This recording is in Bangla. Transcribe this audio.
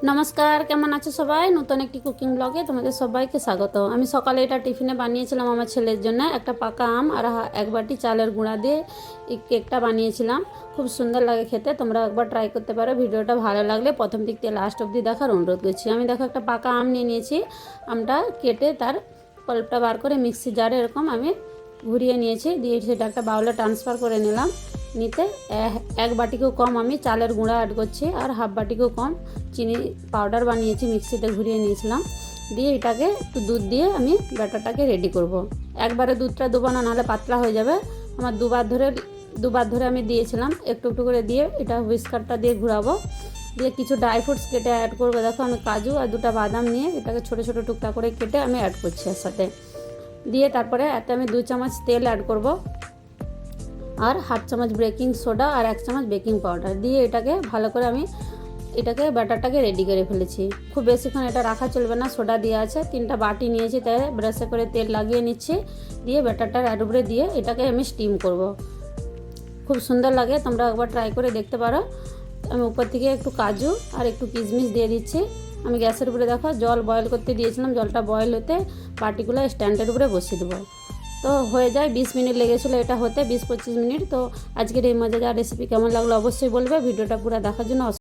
नमस्कार केमन आछो सबाई नतून एकटी कुकिंग ब्लगे तुम्हारे सबाइके स्वागत। आमी सकाले एटा टिफिने बानिয়েছিলাম আমার ছেলের জন্য একটা পাকা আম আর এক বাটি চালের গুঁড়া দিয়ে এই কেকটা বানিয়েছিলাম। খুব সুন্দর লাগে খেতে, তোমরা একবার ট্রাই করতে পারো। ভিডিওটা ভালো লাগলে প্রথম দিক থেকে লাস্ট অবধি দেখার অনুরোধ করছি। আমি দেখো একটা পাকা আম নিয়ে নিয়েছি, আমটা কেটে তার পাল্পটা বার করে মিক্সি জারে এরকম আমি ঘুরিয়ে নিয়েছি, দিয়ে সেটা একটা বাউলে ট্রান্সফার করে নিলাম। নিতে এক বাটিকেও কম আমি চালের গুঁড়া অ্যাড করছি আর হাফ বাটিকেও কম চিনি পাউডার বানিয়েছি, মিক্সিতে ঘুরিয়ে নিয়েছিলাম। দিয়ে এটাকে একটু দুধ দিয়ে আমি ব্যাটারটাকে রেডি করব। একবারে দুধটা দেবো না, নাহলে পাতলা হয়ে যাবে। আমার দুবার ধরে আমি দিয়েছিলাম, একটু একটু করে দিয়ে এটা হুইস্কারটা দিয়ে ঘোরাবো। দিয়ে কিছু ড্রাই ফ্রুটস কেটে অ্যাড করবো। দেখো আমি কাজু আর দুটো বাদাম নিয়ে এটাকে ছোটো ছোটো টুকরা করে কেটে আমি অ্যাড করছি এর সাথে। দিয়ে তারপরে এতে আমি 2 চামচ তেল অ্যাড করব আর হাফ চামচ বেকিং সোডা আর 1 চামচ বেকিং পাউডার দিয়ে এটাকে ভালো করে আমি ব্যাটারটাকে রেডি করে ফেলেছি। খুব বেশিক্ষণ এটা রাখা চলবে না, সোডা দেওয়া আছে। 3টা বাটি নিয়েছি, তাই ব্রাশে করে তেল লাগিয়ে নিচ্ছি। দিয়ে ব্যাটারটার এর উপরে দিয়ে এটাকে আমি স্টিম করব। খুব সুন্দর লাগে, তোমরা একবার ট্রাই করে দেখতে পারো। আমি উপর থেকে একটু কাজু আর একটু কিশমিশ দিয়ে দিচ্ছি। আমি গ্যাসের উপরে দেখো জল বয়েল করতে দিয়েছিলাম, জলটা বয়েল হতে বাটিগুলো স্ট্যান্ডের উপরে বসিয়ে দেবো। তো হয়ে যায়, 20 মিনিট লেগেছিলো এটা হতে, 20-25 মিনিট। তো আজকের এই মজাদার রেসিপি কেমন লাগলো অবশ্যই বলবে। ভিডিওটা পুরো দেখার জন্য